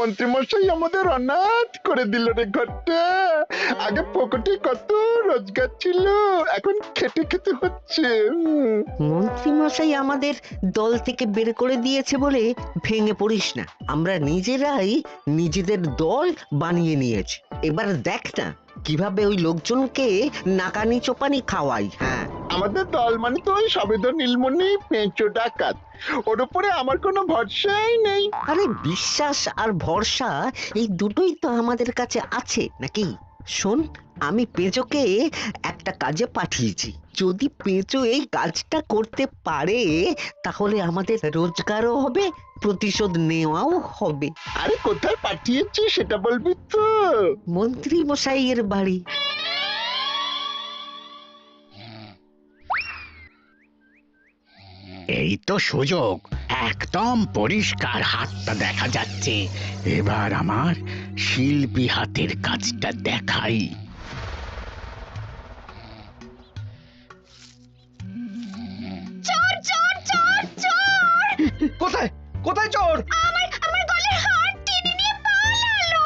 মন্ত্রী মশাই আমাদের অনাথ করে দিল রে ঘরটা। আগে পকেটে কত রোজগার ছিল, এখন খেটে খেতে হচ্ছে। মন্ত্রী মশাই আমাদের দল থেকে বের করে দিয়েছে বলে ভেঙে পড়িস না। আমরা নিজেরাই নিজেদের দল বানিয়ে নিয়েছি। এবার দেখ না কিভাবে ওই লোকজনকে নাকানি চোপানি খাওয়াই। হ্যাঁ, আমাদের দল মানে তো ওই সবেদর নীলমণি পেঁচো ডাকাত, ওর উপরে আমার কোনো ভরসাই নেই। আরে বিশ্বাস আর ভরসা এই দুটোই তো আমাদের কাছে আছে নাকি? শোন, আমি পেঁচোকে একটা কাজে পাঠিয়েছি। যদি পেঁচো এই কাজটা করতে পারে তাহলে আমাদের রোজগারও হবে, প্রতিশোধ নেওয়াও হবে। আরে কোথায় পাঠিয়েছি সেটা বলবি তো? মন্ত্রী মশাইয়ের বাড়ি। এই তো সুযোগ, একদম পরিষ্কার হাতটা দেখা যাচ্ছে। এবার আমার শিল্পী হাতের কাজটা দেখাই। চোর চোর চোর চোর! কোথায় কোথায় চোর? আমার গলার হার টেনে নিয়ে পালালো।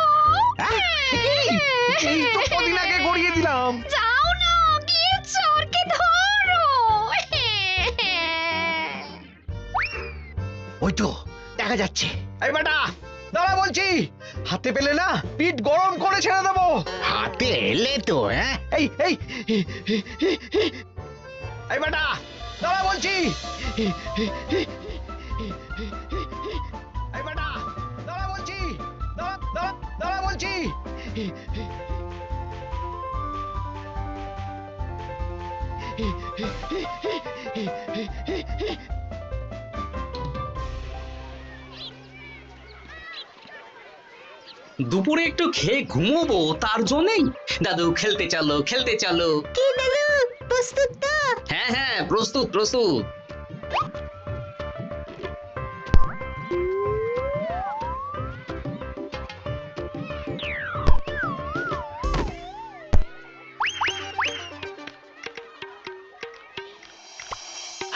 এই তো কদিন আগে গড়িয়ে দিলাম। যাও না, গিয়ে চোরকে ধরো। ওই তো দেখা যাচ্ছে। এই বেটা দাঁড়া বলছি, হাতে পেলে না পিঠ গরম করে ছেড়ে দেবো। হাতে এলে তো এই এই এই বেটা দাঁড়া বলছি। এই বেটা দাঁড়া বলছি, দাঁড়া বলছি। দুপুরে একটু খেয়ে ঘুমোবো তার জন্যই। দাদু খেলতে চলো খেলতে চলো। কি দাদু, প্রস্তুত তো? হ্যাঁ হ্যাঁ, প্রস্তুত প্রস্তুত।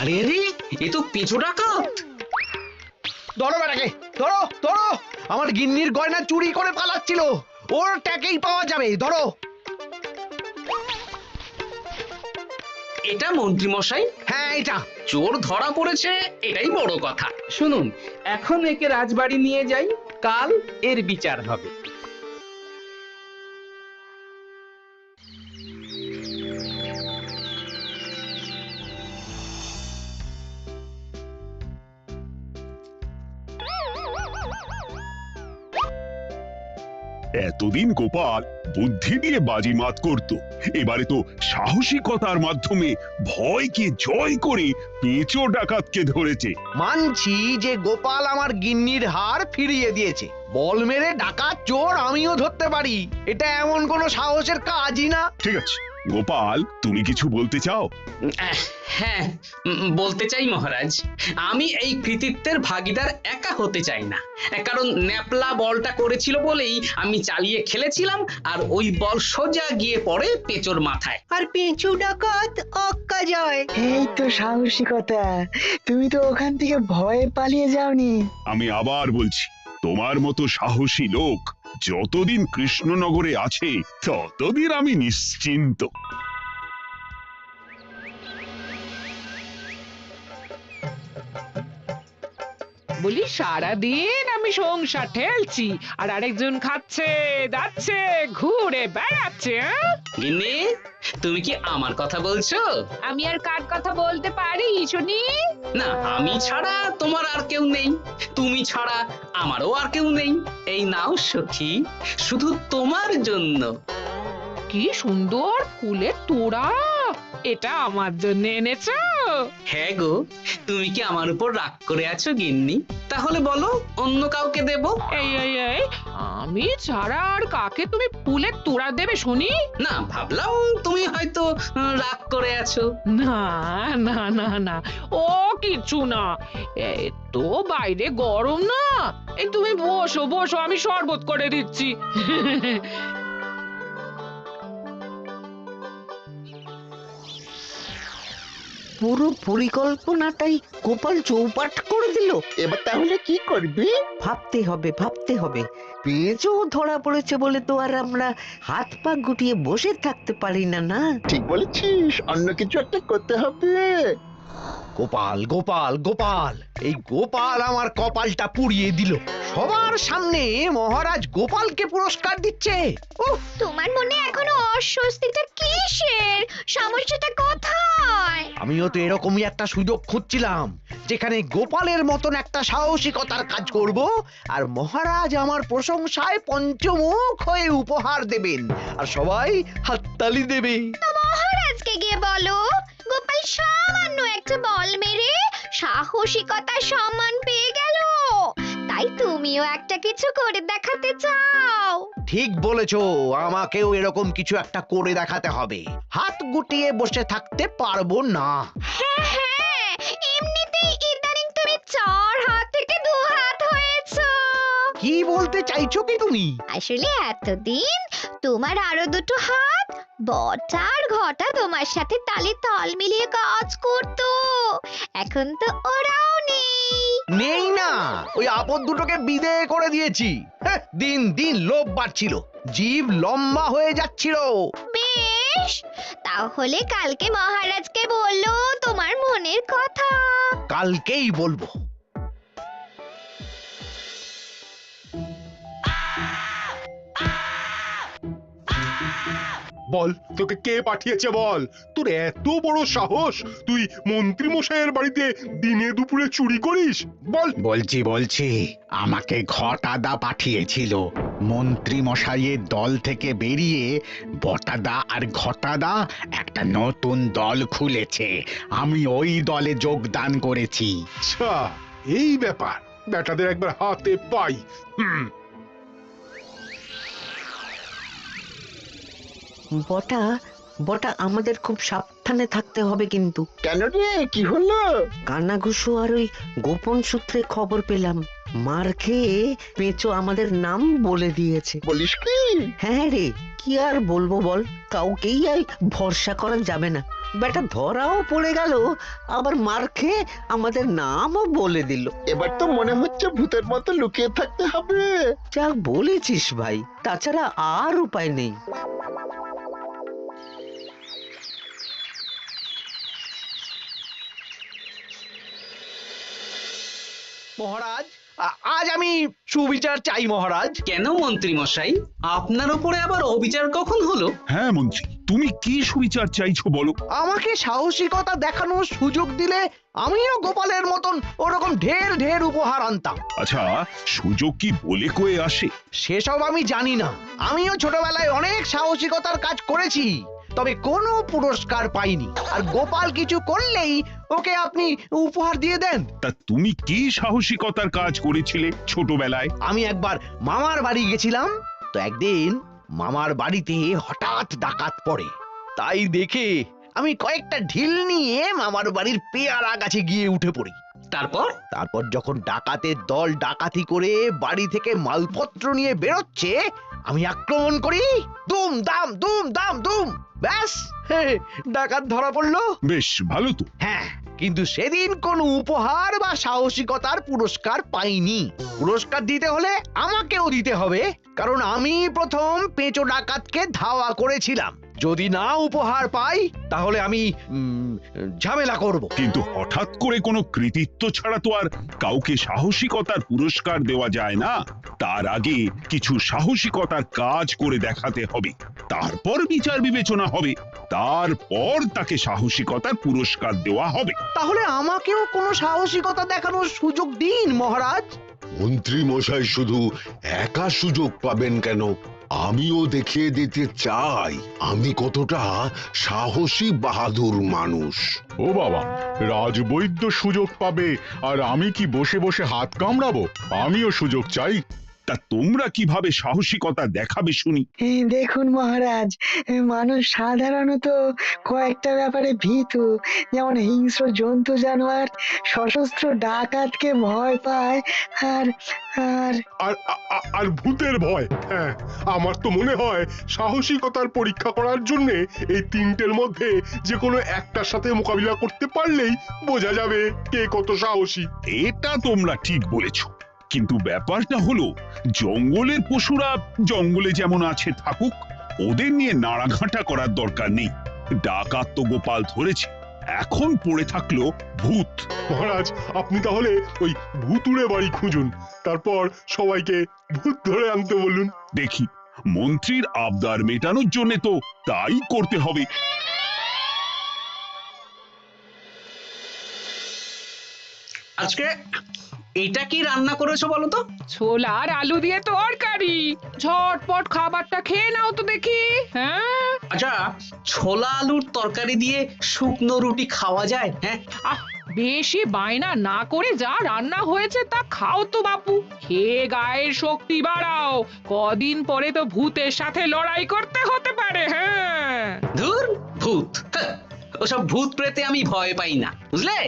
আরে আরে, এ তো পেঁচো ডাকাত। ধরো বেটাকে, ধরো ধরো। আমার গিন্নির গয়না চুরি করে পালাচ্ছিল, ওর ট্যাকেই পাওয়া যাবে। ধরো। এটা মন্ত্রী মশাই, হ্যাঁ এটা। চোর ধরা পড়েছে, এটাই বড় কথা। শুনুন, এখন একে রাজবাড়ি নিয়ে যাই, কাল এর বিচার হবে। এতদিন গোপাল বুদ্ধি দিয়ে বাজিমাত করত, এবারে তো সাহসিকতার মাধ্যমে ভয়কে জয় করে পেঁচো ডাকাতকে ধরেছে। মানছি যে গোপাল আমার গিন্নির হার ফিরিয়ে দিয়েছে। বল মেরে ডাকাত চোর আমিও ধরতে পারি, এটা এমন কোনো সাহসের কাজই না। ঠিক আছে গোপাল, তুমি কিছু বলতে চাও? হ্যাঁ, বলতে চাই মহারাজ, আমি এই কৃতিত্বের ভাগীদার একা হতে চাই না। কারণ ন্যাপলা বলটা করেছিল বলেই আমি চালিয়ে খেলেছিলাম, আর ওই বল সোজা গিয়ে পড়ে পেঁচোর মাথায়। আর পেঁচু ডাকাত অক্কা যায়। এই তো সাহসিকতা, তুমি তো ওখান থেকে ভয়ে পালিয়ে যাওনি। আমি আবার বলছি, তোমার মতো সাহসী লোক যতদিন কৃষ্ণনগরে আছে ততদিন আমি নিশ্চিন্ত। বলি সারাদিন আমি সংসার ঠেলছি আর আরেকজন খাচ্ছে যাচ্ছে ঘুরে বেড়াচ্ছে। গিন্নি, তুমি কি আমার কথা বলছো? আমি আর কার কথা বলতে পারি শুনি? না, আমি ছাড়া তোমার আর কেউ নেই, তুমি ছাড়া আমারও আর কেউ নেই। এই নাও সখী, শুধু তোমার জন্য। কি সুন্দর ফুলের তোড়া, এটা আমার জন্য এনেছো? হ্যাঁ গো, তুমি কি আমার উপর রাগ করে আছো গিন্নি? তাহলে বলো, অন্য কাউকে দেব? এই এই এই, আমি ছাড়া আর কাকে তুমি ফুলের তোড়া দেবে শুনি? না, ভাবলাম তুমি হয়তো রাগ করে আছো। না না না না, ও কিছু না। এই তো বাইরে গরম না, এই তুমি বসো বসো, আমি শরবত করে দিচ্ছি। পুরো পরিকল্পনাটাই গোপাল চৌপাট করে দিল। এবার তাহলে কি করবি? ভাবতে হবে পেঁচো ধরা পড়েছে বলে তো আর আমরা হাত পা গুটিয়ে বসে থাকতে পারি না। না ঠিক বলেছিস, অন্য কিছু একটা করতে হবে। গোপাল গোপাল গোপাল, এই গোপাল আমার কপালটা পুড়িয়ে দিল। সবার সামনে মহারাজ গোপালকে পুরস্কার দিচ্ছে। উফ, তোমার মনে এখনো অস্বস্তিটা কিসের? সমস্যাটা কোথায়? আমিও তো এরকমই একটা সুযোগ খুঁজছিলাম, যেখানে গোপালের মতন একটা সাহসিকতার কাজ করব, আর মহারাজ আমার প্রশংসায় পঞ্চমুখ হয়ে উপহার দেবেন, আর সবাই হাততালি দেবে। তো মহারাজকে গিয়ে বলো, গোপাল সামান্য একটা বল মেরে সাহসিকতার সম্মান পেয়ে গেল, তাই তুমিও একটা কিছু করে দেখাতে চাও। ঠিক বলেছো, আমাকেও এরকম কিছু একটা করে দেখাতে হবে। হাত গুটিয়ে বসে থাকতে পারবো না। হ্যাঁ, এমনিতেই ইদানিং তুমি 4 হাত থেকে 2 হাত হয়েছো। কি বলতে চাইছো কি তুমি? আসলে এতদিন তোমার আরো 2টো হাত বটা আর ঘটা তোমার সাথে তালে তাল মিলিয়ে কাজ করতো, এখন তো ওরাও নেই না, ওই আপদ দুটোকে বিদেয় করে দিয়েছি। হ্যাঁ, দিন দিন লোভ বাড়ছিল, জীব লম্বা হয়ে যাচ্ছিল। বেশ, তাহলে কালকে মহারাজকে বললো তোমার মনের কথা। কালকেই বলবো। বল, তোকে কে পাঠিয়েছে বল? তোর এত বড় সাহস, তুই মন্ত্রী মশাইয়ের বাড়িতে দিনে দুপুরে চুরি করিস? বল। বলছি আমাকে ঘটাদা পাঠিয়েছিল। মন্ত্রী মশাইয়ের দল থেকে বেরিয়ে বটাদা আর ঘটাদা একটা নতুন দল খুলেছে, আমি ওই দলে যোগদান করেছি। আচ্ছা, এই ব্যাপার। বেটাদের একবার হাতে পাই। বটা আমাদের খুব সাবধানে থাকতে হবে কিন্তু। কেন রে, কি হলো? কানাঘুষো আর ওই গোপন সূত্রে খবর পেলাম, মার খেয়ে পেঁচো আমাদের নাম বলে দিয়েছে। বলিস কি? হ্যাঁ রে, কি আর বলবো বল, কাউকেই আর ভরসা করা যাবে না। বেটা ধরাও পড়ে গেল, আবার মার খেয়ে আমাদের নামও বলে দিল। এবার তো মনে হচ্ছে ভূতের মতো লুকিয়ে থাকতে হবে। যা বলেছিস ভাই, তাছাড়া আর উপায় নেই। মহারাজ, আজ আমি সুবিচার চাই মহারাজ। কেন মন্ত্রী মশাই, আপনার উপরে আবার অবিচার কখন হলো? হ্যাঁ মন্ত্রী, তুমি কি সুবিচার চাইছো বলো? আমাকে সাহসিকতা দেখানোর সুযোগ দিলে আমিও গোপালের মতন ওরকম ঢের ঢের উপহার আনতাম। আচ্ছা, সুযোগ কি বলে কয়ে আসে? সেসব আমি জানি না। আমিও ছোটবেলায় অনেক সাহসিকতার কাজ করেছি, তবে কোনো পুরস্কার পাইনি। আর গোপাল কিছু করলেই ওকে আপনি উপহার দিয়ে দেন। তা তুমি কি সাহসিকতার কাজ করেছিলে ছোটবেলায়? আমি একবার মামার বাড়ি গেছিলাম, তো একদিন মামার বাড়িতে হঠাৎ ডাকাত পড়ে। তাই দেখে আমি কয়েকটা ঢিল নিয়ে মামার বাড়ির পেয়ারা গাছে গিয়ে উঠে পড়ি। তারপর যখন ডাকাতের দল ডাকাতি করে বাড়ি থেকে মালপত্র নিয়ে বেরোচ্ছে, আমি আক্রমণ করি। দুম দাম দুম দাম দুম, ব্যাস, ডাকাত ধরা পড়লো। বেশ ভালো তো। হ্যাঁ, কিন্তু সেদিন কোনো উপহার বা সাহসিকতার পুরস্কার পাইনি। পুরস্কার দিতে হলে আমাকেও দিতে হবে, কারণ আমি প্রথম পেঁচো ডাকাতকে ধাওয়া করেছিলাম। যদি না উপহার পাই তাহলে আমি ঝামেলা করব। কিন্তু হঠাৎ করে কোনো কৃতিত্ব ছাড়া তো আর কাউকে সাহসিকতার পুরস্কার দেওয়া যায় না। তার আগে কিছু সাহসিকতার কাজ করে দেখাতে হবে, তারপর বিচার বিবেচনা হবে, তারপর তাকে সাহসিকতার পুরস্কার দেওয়া হবে। তাহলে আমাকেও কোনো সাহসিকতা দেখানোর সুযোগ দিন মহারাজ। মন্ত্রী মশাই শুধু একা সুযোগ পাবেন কেন, আমিও দেখিয়ে দিতে চাই আমি কতটা সাহসী বাহাদুর মানুষ। ও বাবা, রাজবৈদ্য সুযোগ পাবে আর আমি কি বসে বসে হাত কামড়াবো? আমিও সুযোগ চাই। তা তোমরা কিভাবে সাহসিকতা দেখাবে শুনি? দেখুন মহারাজ, মানুষ সাধারণত কয়েকটা ব্যাপারে ভীতু, যেমন হিংস্র জন্তু জানোয়ার, সশস্ত্র ডাকাতকে ভয় পায়, আর আর আর ভূতের ভয়। হ্যাঁ, আমার তো মনে হয় সাহসিকতার পরীক্ষা করার জন্য এই তিনটের মধ্যে যে কোনো একটার সাথে মোকাবিলা করতে পারলেই বোঝা যাবে কে কত সাহসী। এটা তোমরা ঠিক বলেছ, কিন্তু ব্যাপারটা হলো জঙ্গলের পশুরা জঙ্গলে যেমন আছে থাকুক, ওদের নিয়ে নাড়াঘাটা করার দরকার নেই। ডাকাত তো গোপাল ধরেছে, এখন পড়ে থাকলো ভূত। মহারাজ, আপনি তাহলে ওই ভূতুড়ে বাড়ি খুঁজুন, তারপর সবাইকে ভূত ধরে আনতে বলুন। দেখি, মন্ত্রীর আবদার মেটানোর জন্য তো তাই করতে হবে। আজকে এটা কি রান্না করেছো বলো তো? ছোলা আর আলু দিয়ে তরকারি। ঝটপট খাবারটা খেয়ে নাও তো দেখি। হ্যাঁ, আচ্ছা, ছোলা আলুর তরকারি দিয়ে শুকনো রুটি খাওয়া যায়? হ্যাঁ, বেশি বায়না না করে যা রান্না হয়েছে তা খাও তো বাপু। খেয়ে গায়ের শক্তি বাড়াও, কদিন পরে তো ভূতের সাথে লড়াই করতে হতে পারে। হ্যাঁ, ধুর, ভূত! হ্যাঁ, ওসব ভূত প্রেতে আমি ভয় পাই না, বুঝলে?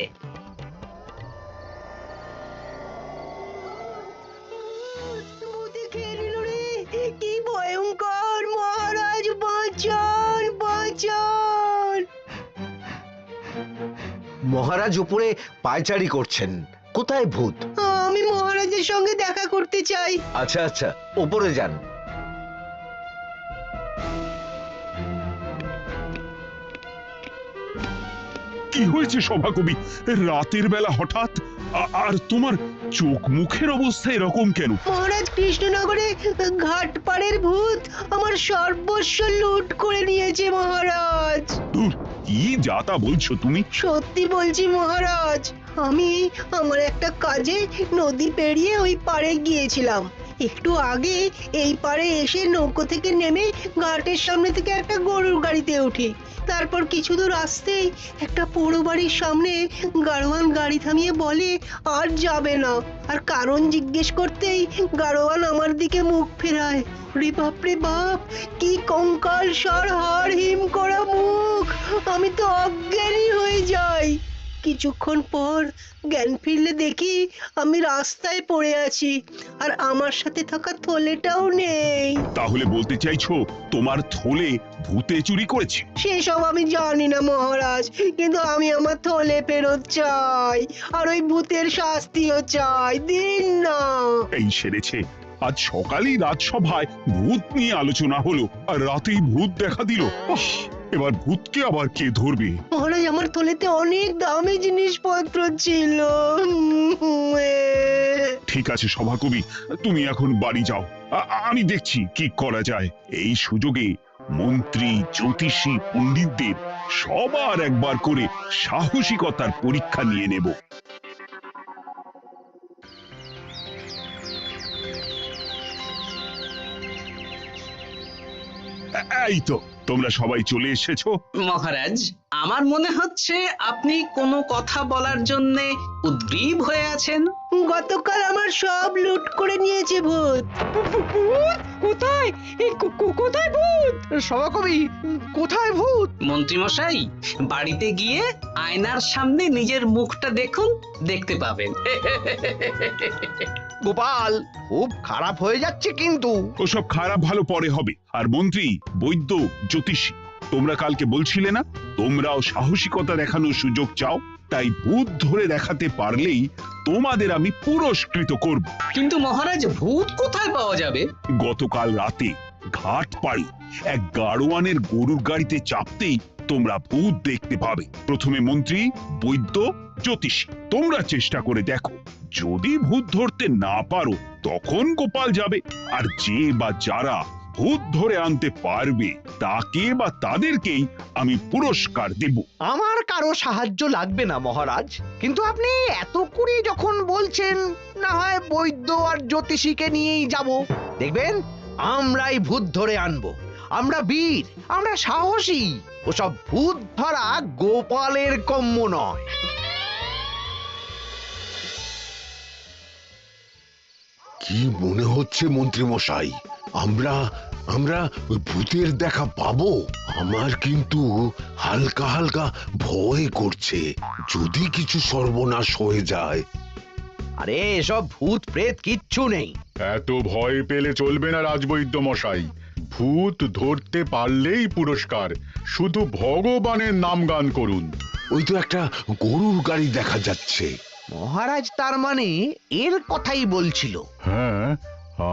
কি ভয়ঙ্কর! মহারাজ বাঁচান, বাঁচান! মহারাজ উপরে পায়চারি করছেন, কোথায় ভূত? আমি মহারাজের সঙ্গে দেখা করতে চাই। আচ্ছা আচ্ছা, উপরে যান। কি হয়েছে সভাকবি? রাতের বেলা হঠাৎ আর তোমার চোখ মুখের অবস্থা এরকম কেন? মহারাজ, কৃষ্ণনগরে ঘাটপাড়ের ভূত আমার সর্বস্ব লুট করে নিয়েছে মহারাজ। ধুর, কি যাতা বলছো তুমি? সত্যি বলছি মহারাজ, আমি আমার একটা কাজে নদী পেরিয়ে ওই পাড়ে গিয়েছিলাম। একটু আগে এই পাড়ে এসে নৌকো থেকে নেমে ঘাটের সামনে থেকে একটা গরুর গাড়িতে উঠি। তারপর কিছু দূর আসতেই একটা পোড়ো বাড়ির সামনে গাড়োয়ান গাড়ি থামিয়ে বলে আর যাবে না। আর কারণ জিজ্ঞেস করতেই গাড়োয়ান আমার দিকে মুখ ফেরায়। রে বাপ রে বাপ, কি কঙ্কাল সার হাড় হিম করা মুখ! আমি তো অজ্ঞানী হয়ে যাই। কিছুক্ষণ পর জ্ঞান ফিরলে দেখি আমি রাস্তায় পড়ে আছি, আর আমার সাথে থাকা থলেটাও নেই। তাহলে বলতে চাইছো তোমার থলে ভূতে চুরি করেছে? সেসব আমি জানি না মহারাজ, কিন্তু আমি আমার থলে ফেরত চাই, আর ওই ভূতের শাস্তিও চাই। দিন না। এই সেরেছে, আজ সকালেই রাজসভায় ভূত নিয়ে আলোচনা হলো, আর রাতেই ভূত দেখা দিল। এবার ভূতকে আবার কে ধরবে? মহারাজ, আমার থলেতে অনেক দামি জিনিসপত্র ছিল। ঠিক আছে সভাকবি, তুমি এখন বাড়ি যাও, আমি দেখছি কি করা যায়। এই সুযোগে মন্ত্রী, জ্যোতিষী, পণ্ডিতদের সবার একবার করে সাহসিকতার পরীক্ষা নিয়ে নেব। এই তো তোমরা সবাই চলে এসেছো। মহারাজ, আমার মনে হচ্ছে আপনি কোনো কথা বলার জন্য উদ্গ্রীব হয়ে আছেন। গতকাল আমার সব লুট করে নিয়েছে ভূত। কোথায়? কোথায় ভূত? সভাকবি, কোথায় ভূত? মন্ত্রী মশাই, বাড়িতে গিয়ে আয়নার সামনে নিজের মুখটা দেখুন, দেখতে পাবেন। গোপাল, খুব খারাপ হয়ে যাচ্ছে কিন্তু। ওসব খারাপ ভালো পরে হবে। আর মন্ত্রী, বৈদ্য, জ্যোতিষী, তোমরা কালকে বলছিলে না তোমরাও সাহসিকতা দেখানোর সুযোগ চাও? তাই ভূত ধরে দেখাতে পারলেই তোমাদের আমি পুরস্কৃত করব। কিন্তু মহারাজ, ভূত কোথায় পাওয়া যাবে? গতকাল রাতে ঘাট পাড়ি এক গাড়োয়ানের গরুর গাড়িতে চাপতেই তোমরা ভূত দেখতে পাবে। প্রথমে মন্ত্রী, বৈদ্য, জ্যোতিষী, তোমরা চেষ্টা করে দেখো। যদি ভূত ধরতে না পারো তখন গোপাল যাবে, আর যে বা যারা ভূত ধরে আনতে পারবে তাকে বা তাদেরকেই আমি পুরস্কার দেব। আমার কারো সাহায্য লাগবে না মহারাজ, কিন্তু আপনি এত করে যখন বলছেন, না হয় বৈদ্য আর জ্যোতিষীকে নিয়েই যাব। দেখবেন আমরাই ভূত ধরে আনবো। আমরা বীর, আমরা সাহসী। ওসব ভূত ধরা গোপালের কম্য নয়। কি মনে হচ্ছে মন্ত্রী মশাই, আমরা আমরা ওই ভূতের দেখা পাবো? আমার কিন্তু হালকা হালকা ভয় করছে, যদি কিছু সর্বনাশ হয়ে যায়। আরে এসব ভূত প্রেত কিচ্ছু নেই। এত ভয় পেলে চলবে না রাজবৈদ্য মশাই, ভূত ধরতে পারলেই পুরস্কার, শুধু ভগবানের নাম গান করুন। ওই তো একটা গরুর গাড়ি দেখা যাচ্ছে। মহারাজ তার মানে এর কথাই বলছিল। হ্যাঁ,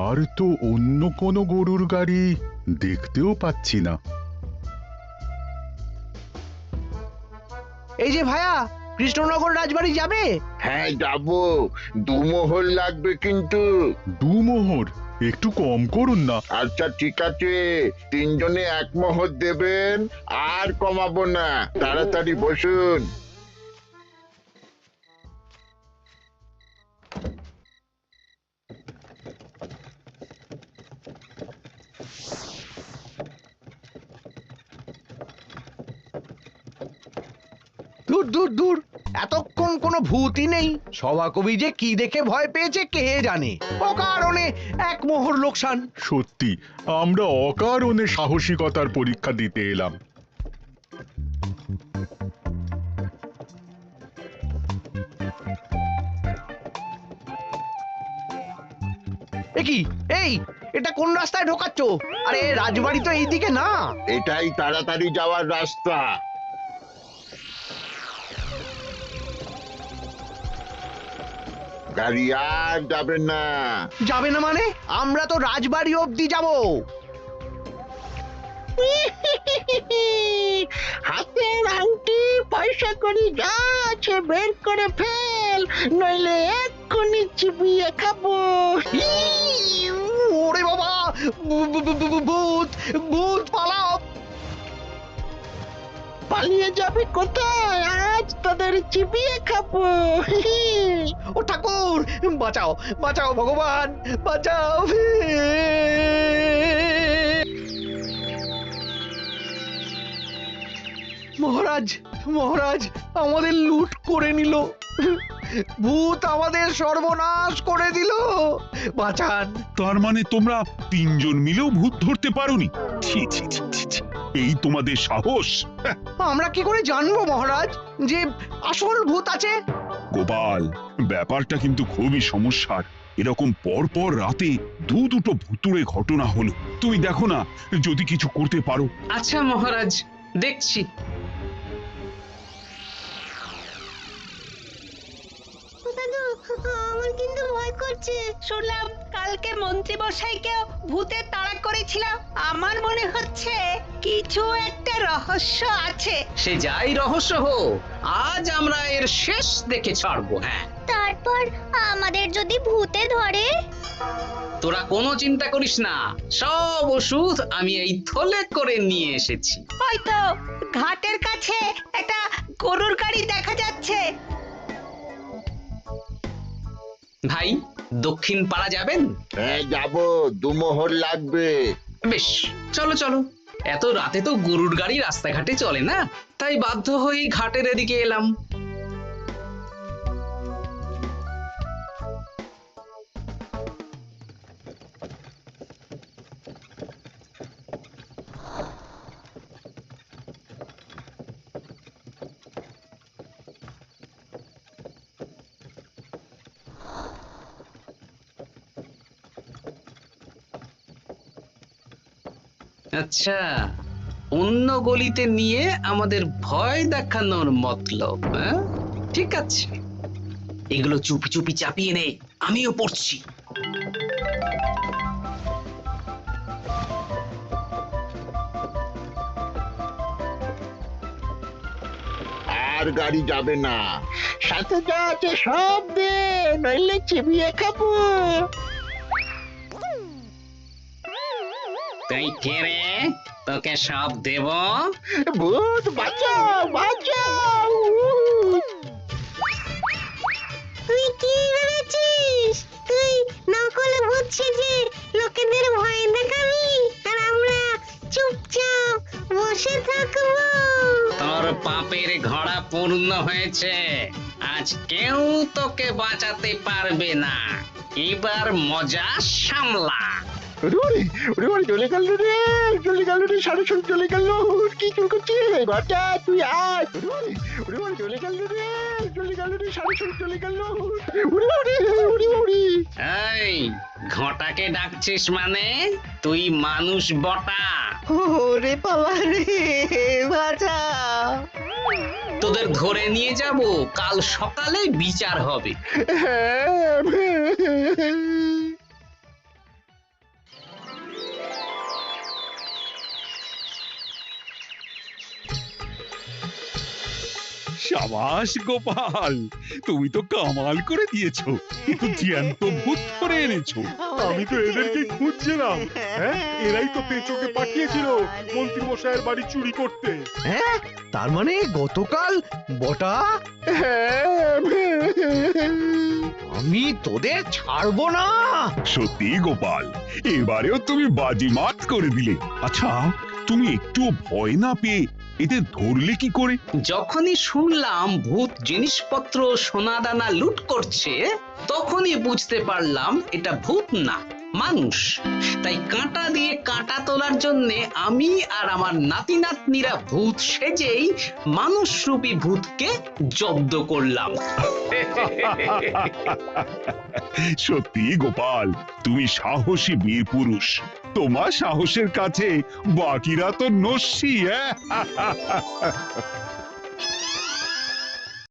আর তো অন্য কোনো গরুর গাড়ি দেখতেও পাচ্ছি না। এই যে ভায়া, কৃষ্ণনগর রাজবাড়ি যাবে? হ্যাঁ যাবো, 2 মোহর লাগবে কিন্তু। 2 মোহর একটু কম করুন না। আচ্ছা ঠিক আছে, 3 জনে 1 মোহর দেবেন, আর কমাবো না। তাড়াতাড়ি বসুন। দূর দূর দূর, এতক্ষণ কোনো ভূতই নেই। সভাকবি যে কি দেখে ভয় পেয়েছে কে জানে। অকারণে 1 মোহর লোকসান। সত্যি আমরা অকারণে সাহসিকতার পরীক্ষা দিতে এলাম। কি এই, এটা কোন রাস্তায় ঢোকাচ্ছ? আরে রাজবাড়ি তো এইদিকে না। এটাই তাড়াতাড়ি যাওয়ার রাস্তা। গাড়ি আর যাবে না। যাবে না মানে? আমরা তো রাজবাড়ি অবধি যাব। হাতের আংটি পয়সা করি যা আছে বের করে ফেল, নইলে এক্ষুনি চিবিয়ে খাবো। ওরে বাবা, ভূত ভূত পালাও। পালিয়ে যাবে কোথায়? আজ তোদের চিবিয়ে খাবো। ও ঠাকুর, বাঁচাও বাঁচাও ভগবান, বাঁচাও। মহারাজ মহারাজ, আমাদের লুট করে নিল। ভূত আমাদের সর্বনাশ করে দিল, বাঁচান। তার মানে তোমরা 3 জন মিলেও ভূত ধরতে পারোনি? ছি ছি ছি ছি ছি, এই তোমাদের সাহস! আমরা কি করে জানবো মহারাজ যে আসল ভূত আছে? গোপাল, ব্যাপারটা কিন্তু খুবই সমস্যার। এরকম পর পর রাতে দুটো ভুতুড়ে ঘটনা হলো। তুমি দেখো না, যদি কিছু করতে পারো। আচ্ছা মহারাজ, দেখছি। আমার কিন্তু ভয় করছে। শুনলাম কালকে মন্ত্রী মশাইকে ভূতে তাড়া করেছিলাম। আমার মনে হচ্ছে কিছু একটা রহস্য আছে। সে যাই রহস্য হোক, আজ আমরা এর শেষ দেখে ছাড়বো। হ্যাঁ, তারপর আমাদের যদি ভূতে ধরে? তোরা কোনো চিন্তা করিস না, সব ওষুধ আমি এই থলে করে নিয়ে এসেছি। হয়তো ঘাটের কাছে একটা গরুর গাড়ি দেখা যাচ্ছে। ভাই, দক্ষিণ পাড়া যাবেন? হ্যাঁ যাবো, 2 মোহর লাগবে। বেশ, চলো চলো। এত রাতে তো গরুর গাড়ি রাস্তাঘাটে চলে না, তাই বাধ্য হয়ে ঘাটের এদিকে এলাম। আচ্ছা, অন্য গলিতে নিয়ে আমাদের ভয় দেখানোর মতলব। হ্যাঁ, ঠিক আছে, এগুলো চুপি চুপি চাপিয়ে নে, আমিও পড়ছি। আর গাড়ি যাবে না। সাথে যা আছে সব দে, নইলে চিবিয়ে খাবো। তুই কে রে? তোকে সব দেব? ভূত বাঁচাও বাঁচাও। তুই কি ভেবেছিস? তুই নকল ভূত সেজে লোকেদের ভয় দেখাবি, আর আমরা চুপচাপ বসে থাকবো? তোর পাপের ঘোড়া পূর্ণ হয়েছে, আজ কেউ তোকে বাঁচাতে পারবে না। এবার মজা সামলা। ওরে চলে গেল রে সাড়ে শুন চলে গেল। কি চুল করছিস ঘটা তুই আয়। ওরে চলে গেল রে সাড়ে শুন চলে গেল। উড়ি এই ঘটাকে ডাকছিস মানে? তুই মানুষ বটা। ওরে বাবা রে, বাঁচাও। তোদের ধরে নিয়ে যাব, কাল সকালে বিচার হবে। সাবাস গোপাল, তুমি তো কামাল করে দিয়েছো, কিন্তু জ্যান্ত ভূত ধরে এনেছো। আমি তো এদেরকে খুঁজছিলাম। হ্যাঁ, এরাই তো পেঁচোকে পাঠিয়েছিল মন্ত্রী মশাইয়ের বাড়ি চুরি করতে। হ্যাঁ, তার মানে গতকাল বটা। আমি তোদের ছাড়বো না। সত্যি গোপাল, এবারেও তুমি বাজিমাত করে দিলে। আচ্ছা, তুমি একটু ভয় না পেয়ে এদের ধরলে কি করে? যখনই শুনলাম ভূত জিনিসপত্র সোনাদানা লুট করছে, তখনই বুঝতে পারলাম এটা ভূত না, মানুষ। তাই কাঁটা দিয়ে কাঁটা তোলার জন্য আমি আর আমার নাতি নাতনিরা ভূত সেজেই মানুষরূপী ভূতকে জব্দ করলাম। সত্যি গোপাল, তুমি সাহসী বীর পুরুষ। তোমার সাহসের কাছে বাকিরা তো নস্যি।